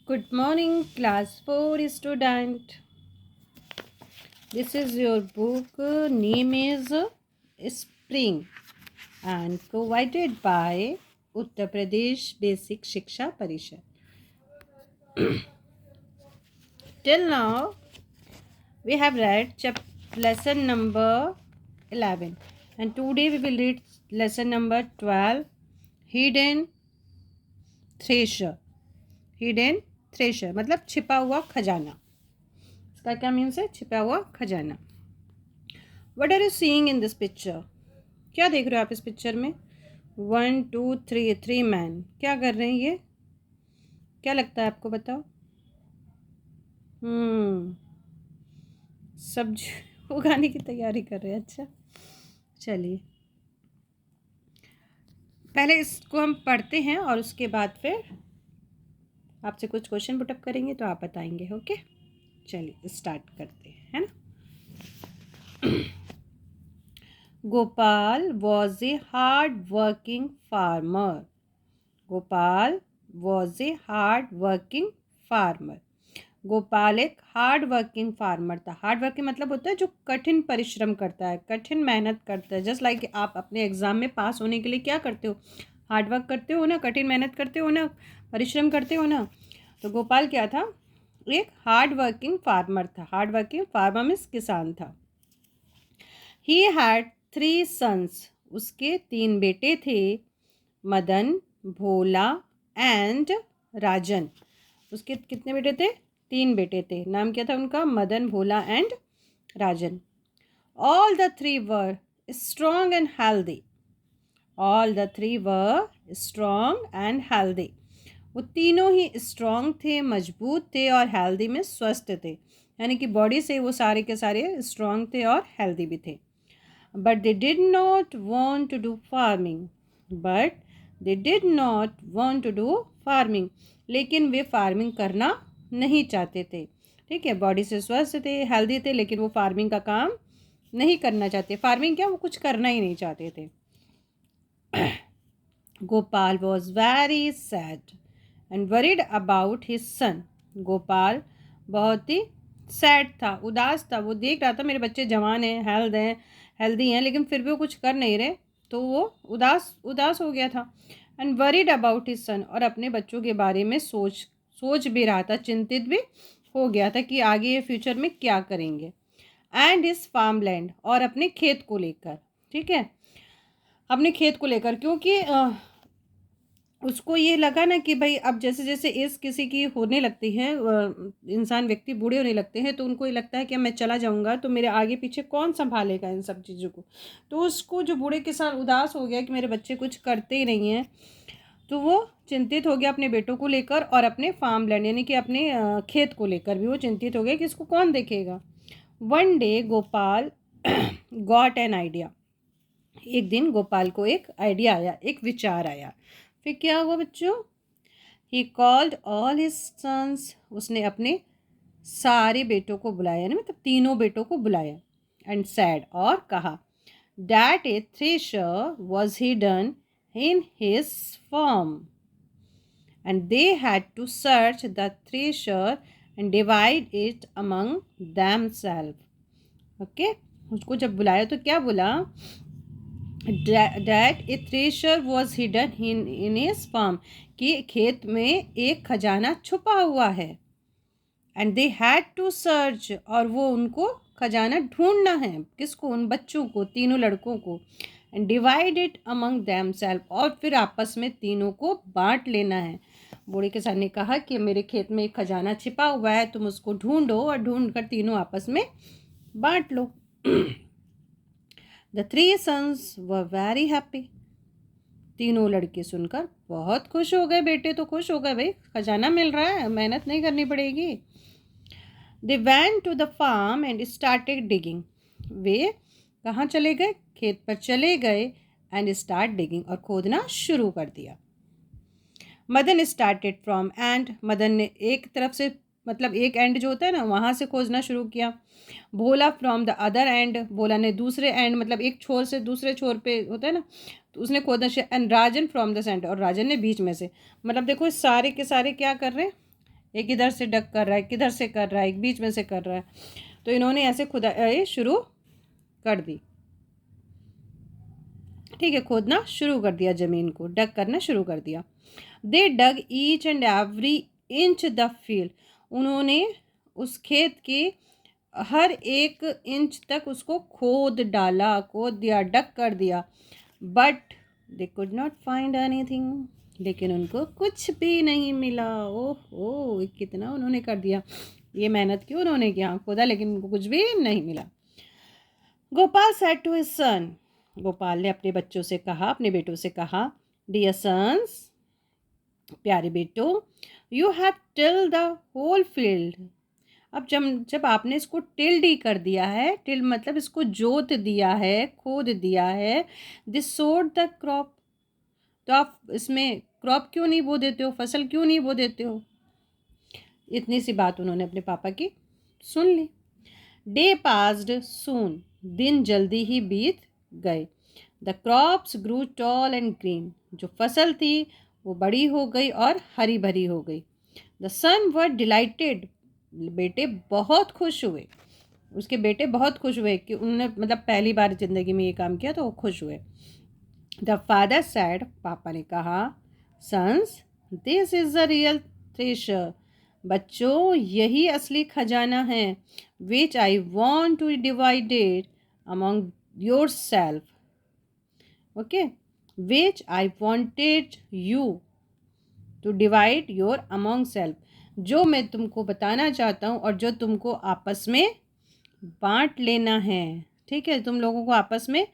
Good morning, class 4 student. This is your book. Name is Spring and provided by Uttar Pradesh Basic Shiksha Parishad. Till now, we have read lesson number 11, and today we will read lesson number 12, Hidden Treasure. Hidden Treasure मतलब छिपा हुआ खजाना. इसका क्या means है? छिपा हुआ खजाना. What are you seeing in this picture? क्या देख रहे हो आप इस पिक्चर में? 1 2 3 3 मैन क्या कर रहे हैं ये? क्या लगता है आपको? बताओ. सब्जी उगाने की तैयारी कर रहे हैं. अच्छा, चलिए पहले इसको हम पढ़ते हैं और उसके बाद फिर आपसे कुछ क्वेश्चन पुटअप करेंगे तो आप बताएंगे. ओके, चलिए स्टार्ट करते हैं, है ना. Gopal was a hard-working farmer. Gopal was a hard-working farmer. Gopal एक हार्ड वर्किंग फार्मर था. हार्ड वर्किंग मतलब होता है जो कठिन परिश्रम करता है, कठिन मेहनत करता है. जस्ट लाइक आप अपने एग्जाम में पास होने के लिए क्या करते हो? हार्ड वर्क करते हो ना, कठिन मेहनत करते हो ना, परिश्रम करते हो ना. तो गोपाल क्या था? एक हार्ड वर्किंग फार्मर था. हार्ड वर्किंग फार्मर मीन्स किसान था. He had 3 sons. उसके 3 बेटे थे. मदन, भोला एंड राजन. उसके कितने बेटे थे? 3 बेटे थे. नाम क्या था उनका? Madan, Bhola and Rajan. All the 3 were strong and healthy. All the 3 were strong and healthy. वो तीनों ही स्ट्रॉन्ग थे, मजबूत थे और हेल्दी में स्वस्थ थे. यानी कि बॉडी से वो सारे के सारे स्ट्रॉन्ग थे और हेल्दी भी थे. But they did not want to do farming. But they did not want to do farming. लेकिन वे फार्मिंग करना नहीं चाहते थे. ठीक है, बॉडी से स्वस्थ थे, हेल्दी थे, लेकिन वो फार्मिंग का काम नहीं करना चाहते. फार्मिंग क्या, वो कुछ करना ही नहीं चाहते थे. Gopal was very sad and worried about his son. Gopal बहुत ही सैड था, उदास था. वो देख रहा था मेरे बच्चे जवान हैं, हेल्दी हैं, लेकिन फिर भी वो कुछ कर नहीं रहे. तो वो उदास हो गया था. And worried about his son, और अपने बच्चों के बारे में सोच भी रहा था, चिंतित भी हो गया था कि आगे ये फ्यूचर में क्या करेंगे. एंड हिज फार्म लैंड, और अपने खेत को लेकर. ठीक है, अपने खेत को लेकर, क्योंकि उसको ये लगा ना कि भाई अब जैसे जैसे एज किसी की होने लगती है, इंसान व्यक्ति बूढ़े होने लगते हैं, तो उनको ये लगता है कि मैं चला जाऊंगा तो मेरे आगे पीछे कौन संभालेगा इन सब चीज़ों को. तो उसको जो बूढ़े किसान उदास हो गया कि मेरे बच्चे कुछ करते ही नहीं हैं, तो वो चिंतित हो गया अपने बेटों को लेकर और अपने फार्म लैंड यानी कि अपने खेत को लेकर भी वो चिंतित हो गया कि इसको कौन देखेगा. One day Gopal got an idea. एक दिन गोपाल को एक आइडिया आया, एक विचार आया. फिर क्या हुआ बच्चों? He called all his sons. उसने अपने सारे बेटों को बुलाया, यानी मतलब तीनों बेटों को बुलाया. एंड सैड, और कहा, that a thresher was hidden in his farm and they had to search the treasure and divide it among themself. Okay, उसको जब बुलाया तो क्या बोला? That a treasure was hidden in his farm, कि खेत में एक खजाना छुपा हुआ है. And they had to search, और वो उनको खजाना ढूंढना है. किसको? उन बच्चों को, तीनों लड़कों को. And divide it among themselves, और फिर आपस में तीनों को बांट लेना है. बूढ़े किसान ने कहा कि मेरे खेत में एक खजाना छिपा हुआ है, तुम उसको ढूंढो और ढूंढ कर तीनों आपस में बांट लो. The 3 sons were very happy. तीनों लड़के सुनकर बहुत खुश हो गए. बेटे तो खुश हो गए, भाई खजाना मिल रहा है, मेहनत नहीं करनी पड़ेगी. They went to the farm and started digging. वे कहाँ चले गए? खेत पर चले गए. And start digging, और खोदना शुरू कर दिया. Madan started from and. Madan ने एक तरफ से, मतलब एक एंड जो होता है ना, वहाँ से खोजना शुरू किया. भोला फ्रॉम द अदर एंड. भोला ने दूसरे एंड, मतलब एक छोर से दूसरे छोर पे होता है ना, तो उसने खोदना शुरू. And Rajan from the centre, और राजन ने बीच में से. मतलब देखो सारे के सारे क्या कर रहे हैं? एक इधर से डक कर रहा है, किधर से कर रहा है, एक बीच में से कर रहा है। तो इन्होंने ऐसे खुदाई शुरू कर दी, ठीक है, खोदना शुरू कर दिया, ज़मीन को डग करना शुरू कर दिया। They dug each and every inch the field, उन्होंने उस खेत के हर एक इंच तक उसको खोद डाला, खोद दिया, डग कर दिया। But they could not find anything, लेकिन उनको कुछ भी नहीं मिला। ओह कितना उन्होंने कर दिया, ये मेहनत क्यों उन्होंने किया, खोदा, लेकिन उनको कुछ भी नहीं मिला। Gopal said to his son, Gopal ने अपने बच्चों से कहा, अपने बेटों से कहा, डियर सन्स, प्यारे बेटो, you have till the whole field. अब जब आपने इसको टिल्ड ही कर दिया है, टिल मतलब इसको जोत दिया है, खोद दिया है, दिस सोड द क्रॉप, तो आप इसमें क्रॉप क्यों नहीं बो देते हो, फसल क्यों नहीं बो देते हो। इतनी सी बात उन्होंने अपने पापा की सुन ली। डे पास्ड सून, दिन जल्दी ही बीत गए। The crops grew tall and green, जो फसल थी वो बड़ी हो गई और हरी भरी हो गई। द सन वर डिलाइटेड, बेटे बहुत खुश हुए, उसके बेटे बहुत खुश हुए कि उन्होंने मतलब पहली बार ज़िंदगी में ये काम किया, तो वो खुश हुए। द फादर सैड, पापा ने कहा, sons this is the real treasure, बच्चों यही असली खजाना है, which I want to divided among your self, okay, which I wanted you to divide your among self, जो मैं तुमको बताना चाहता हूँ और जो तुमको आपस में बांट लेना है, ठीक है, तुम लोगों को आपस में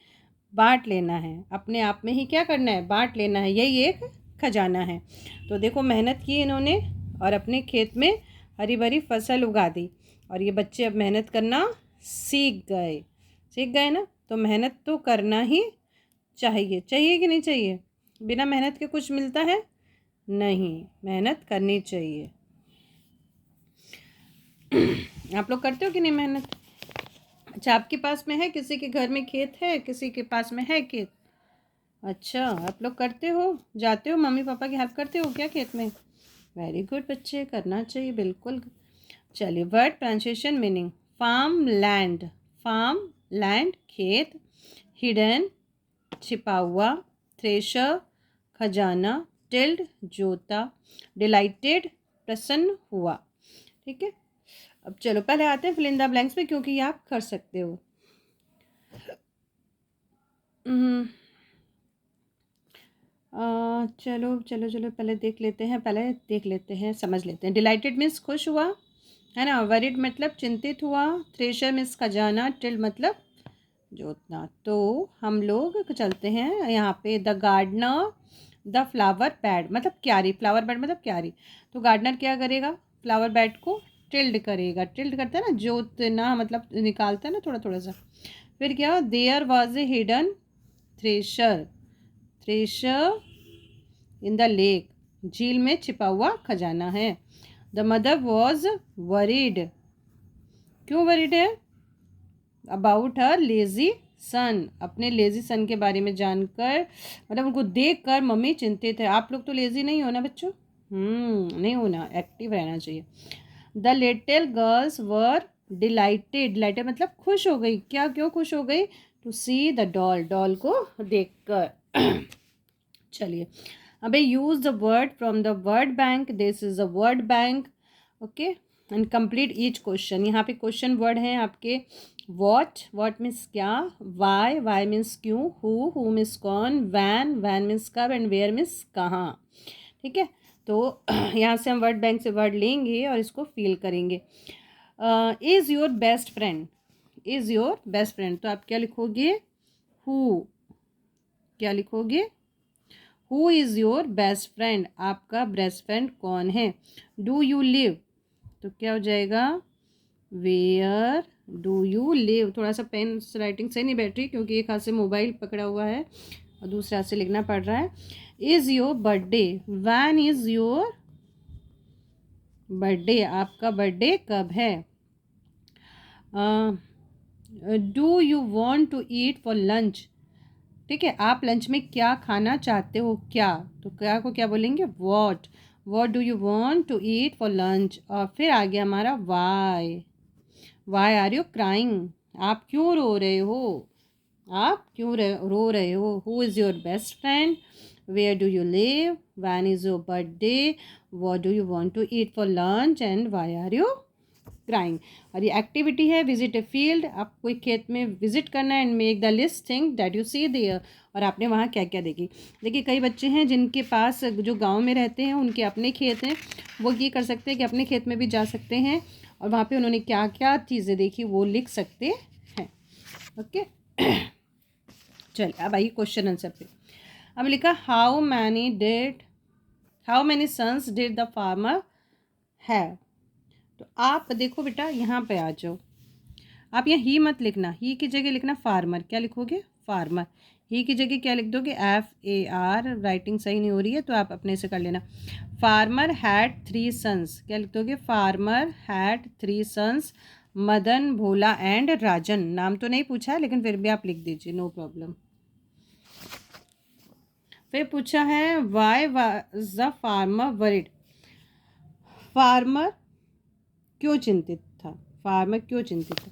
बांट लेना है, अपने आप में ही क्या करना है, बांट लेना है, यही एक खजाना है। तो देखो मेहनत की इन्होंने और अपने खेत में हरी भरी फसल उगा दी, और ये बच्चे अब मेहनत करना सीख गए ना। तो मेहनत तो करना ही चाहिए, चाहिए कि नहीं चाहिए, बिना मेहनत के कुछ मिलता है नहीं, मेहनत करनी चाहिए। आप लोग करते हो कि नहीं मेहनत। अच्छा, आपके पास में है, किसी के घर में खेत है, किसी के पास में है खेत, अच्छा आप लोग करते हो, जाते हो मम्मी पापा की हेल्प करते हो क्या खेत में, वेरी गुड बच्चे, करना चाहिए बिल्कुल। चलिए, word pronunciation meaning, farm land खेत, हिडन छिपा हुआ, थ्रेशर खजाना, टिल्ड जोता, डिलाइटेड प्रसन्न हुआ, ठीक है। अब चलो पहले आते हैं फिल इन द ब्लैंक्स में, क्योंकि ये आप कर सकते हो। चलो चलो चलो पहले देख लेते हैं, समझ लेते हैं। डिलाइटेड मीन्स खुश हुआ, है ना। वरीड मतलब चिंतित हुआ, थ्रेशर मीन्स खजाना, टिल्ड मतलब जोतना। तो हम लोग चलते हैं यहाँ पे, the gardener the flower bed मतलब क्यारी, फ्लावर बेड मतलब क्यारी। तो गार्डनर क्या करेगा, फ्लावर बेड को टिल्ड करेगा, टिल्ड करता है ना, जोतना मतलब निकालता है ना थोड़ा थोड़ा सा। फिर क्या, there was a hidden treasure in the lake, झील में छिपा हुआ खजाना है। द मदर वॉज वरीड, क्यों वरीड है, अबाउट हर लेजी सन, अपने लेजी सन के बारे में जानकर, मतलब उनको देख कर मम्मी चिंतित है। आप लोग तो लेजी नहीं हो ना बच्चों, नहीं होना, एक्टिव रहना चाहिए। The little girls were dilated मतलब खुश हो गई, क्या क्यों खुश हो गई, टू सी द डॉल को देख कर। चलिए, अबे use the word from the word bank, this is a word bank, okay, and complete each question. यहाँ पे क्वेश्चन वर्ड हैं आपके, वॉट मीन्स क्या, वाई मीन्स क्यों, हु मीन्स कौन, वैन मीन्स कब, एंड वेयर मीन्स कहाँ, ठीक है। तो यहाँ से हम वर्ड बैंक से वर्ड लेंगे और इसको फील करेंगे। Is your best friend, is your best friend, तो आप क्या लिखोगे, हु, क्या लिखोगे, who is your best friend, आपका बेस्ट फ्रेंड कौन है। डू यू लिव, तो क्या हो जाएगा, वेयर डू यू लिव। थोड़ा सा पेन राइटिंग सही नहीं बैठ रही, क्योंकि एक हाथ से मोबाइल पकड़ा हुआ है और दूसरे हाथ से लिखना पड़ रहा है। Is your birthday, when is your birthday, आपका बर्थडे कब है। Do you want to eat for lunch, ठीक है, आप लंच में क्या खाना चाहते हो, क्या, तो क्या को क्या बोलेंगे, what, what do you want to eat for lunch, और फिर आ गया हमारा वाई आर यू क्राइंग, आप क्यों रो रहे हो, आप क्यों रो रहे हो, who is your best friend, where do you live, when is your birthday, what do you want to eat for lunch and why are you crying. और ये एक्टिविटी है विजिट ए फील्ड, आप कोई खेत में विजिट करना है and make the list thing that you see there, और आपने वहाँ क्या क्या देखी। देखिए कई बच्चे हैं जिनके पास जो गांव में रहते हैं उनके अपने खेत हैं, वो ये कर सकते हैं कि अपने खेत में भी जा सकते हैं और वहाँ पे उन्होंने क्या क्या चीज़ें देखी वो लिख सकते हैं। ओके चलिए अब आइए क्वेश्चन आंसर पे। अब लिखा how many sons did the farmer have. तो आप देखो बेटा यहाँ पे आ जाओ, आप यहाँ ही मत लिखना, ही की जगह लिखना फार्मर। क्या लिखोगे, फार्मर। ही की जगह क्या लिख दोगे, FAR। राइटिंग सही नहीं हो रही है तो आप अपने से कर लेना। फार्मर हैड 3 सन्स, क्या लिख दोगे, farmer had 3 sons, Madan, Bhola and Rajan. नाम तो नहीं पूछा है लेकिन फिर भी आप लिख दीजिए, नो प्रॉब्लम। फिर पूछा है why was the farmer worried, farmer क्यों चिंतित था, फार्मर क्यों चिंतित था।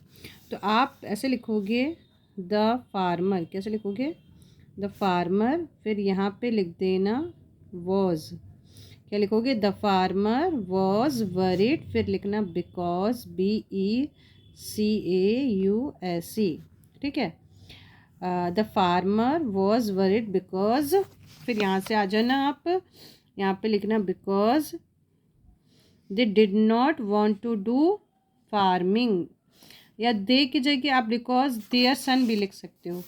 तो आप ऐसे लिखोगे द फार्मर, कैसे लिखोगे, द फार्मर, फिर यहाँ पे लिख देना वॉज, क्या लिखोगे, द फार्मर वॉज वरिड, फिर लिखना बिकॉज, BECAUSE, ठीक है। The farmer was worried because, फिर यहाँ से आ जाना आप, यहाँ पे लिखना because they did not want to do farming, या दे की जगह आप बिकॉज देयर सन भी लिख सकते हो,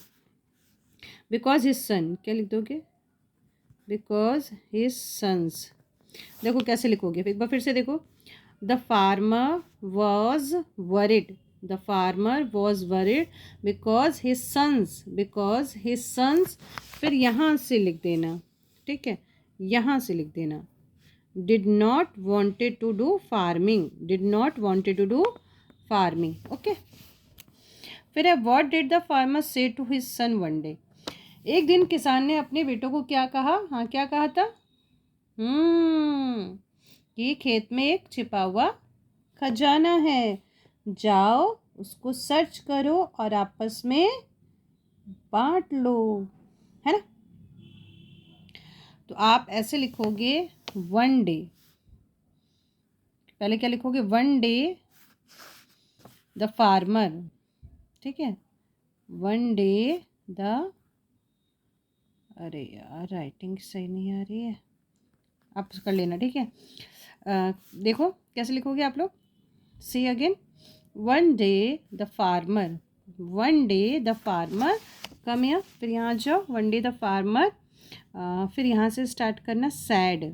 बिकॉज हिज सन, क्या लिख दोगे, बिकॉज हिज सन्स। देखो कैसे लिखोगे, एक बार फिर से देखो, the farmer was worried, the farmer was worried because his sons, फिर यहाँ से लिख देना, ठीक है, यहाँ से लिख देना did not wanted to do farming, did not wanted to do farming, okay। फिर है what did the farmer say to his son one day, एक दिन किसान ने अपने बेटों को क्या कहा, हाँ क्या कहा था, कि खेत में एक छिपा हुआ खजाना है, जाओ उसको सर्च करो और आपस में बांट लो, है ना। तो आप ऐसे लिखोगे वन डे, पहले क्या लिखोगे, वन डे द फार्मर, ठीक है, वन डे द, अरे यार राइटिंग सही नहीं आ रही है, आप कर लेना, ठीक है। देखो कैसे लिखोगे आप लोग, see again, one day the farmer, one day the farmer, come यहाँ, फिर यहाँ जाओ, वन डे द फार्मर, फिर यहाँ से स्टार्ट करना सैड,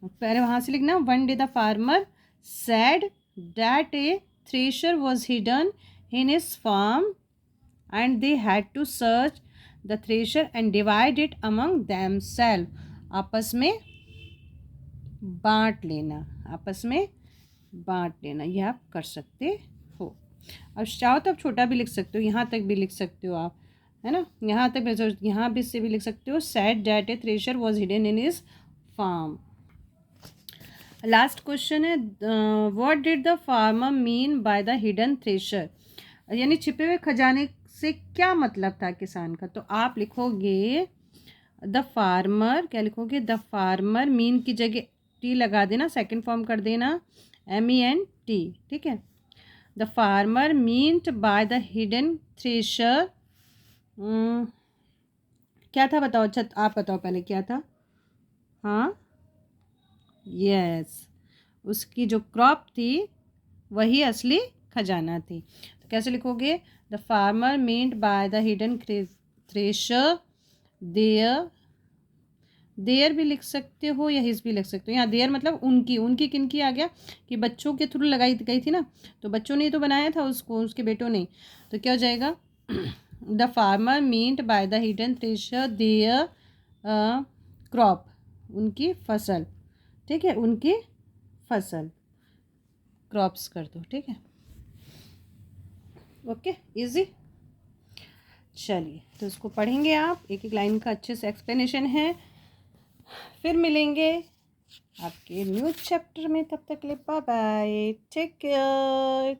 पहले वहाँ से लिखना, one day the farmer said that a thresher was hidden in his farm and they had to search the treasure and divide it among themself, आपस में बांट लेना, आपस में बांट लेना, यह आप कर सकते हो। अब चाहो तो आप छोटा भी लिख सकते हो, यहाँ तक भी लिख सकते हो आप, है ना, यहाँ तक, यहाँ भी से भी लिख सकते हो, said that a thresher was hidden in his farm. Last question है what did the farmer mean by the hidden thresher, यानी छिपे हुए खजाने से क्या मतलब था किसान का। तो आप लिखोगे द फार्मर, क्या लिखोगे, द फार्मर, मीन की जगह टी लगा देना, सेकंड फॉर्म कर देना MENT, ठीक है। The farmer meant by the hidden thresher, क्या था बताओ, अच्छा आप बताओ पहले क्या था, हाँ यस, उसकी जो क्रॉप थी वही असली खजाना थी। तो कैसे लिखोगे, the farmer meant by the hidden treasure there, there भी लिख सकते हो या हिज भी लिख सकते हो, यहाँ देयर मतलब उनकी किनकी आ गया कि बच्चों के थ्रू लगाई गई थी ना, तो बच्चों ने तो बनाया था उसको, उसके बेटों ने, तो क्या हो जाएगा, the farmer meant by the hidden treasure there crop, उनकी फसल, ठीक है, उनकी फसल, क्रॉप्स कर दो, ठीक है, ओके इजी। चलिए तो इसको पढ़ेंगे आप, एक एक लाइन का अच्छे से एक्सप्लेनेशन है, फिर मिलेंगे आपके न्यू चैप्टर में, तब तक के लिए बाय बाय, टेक केयर।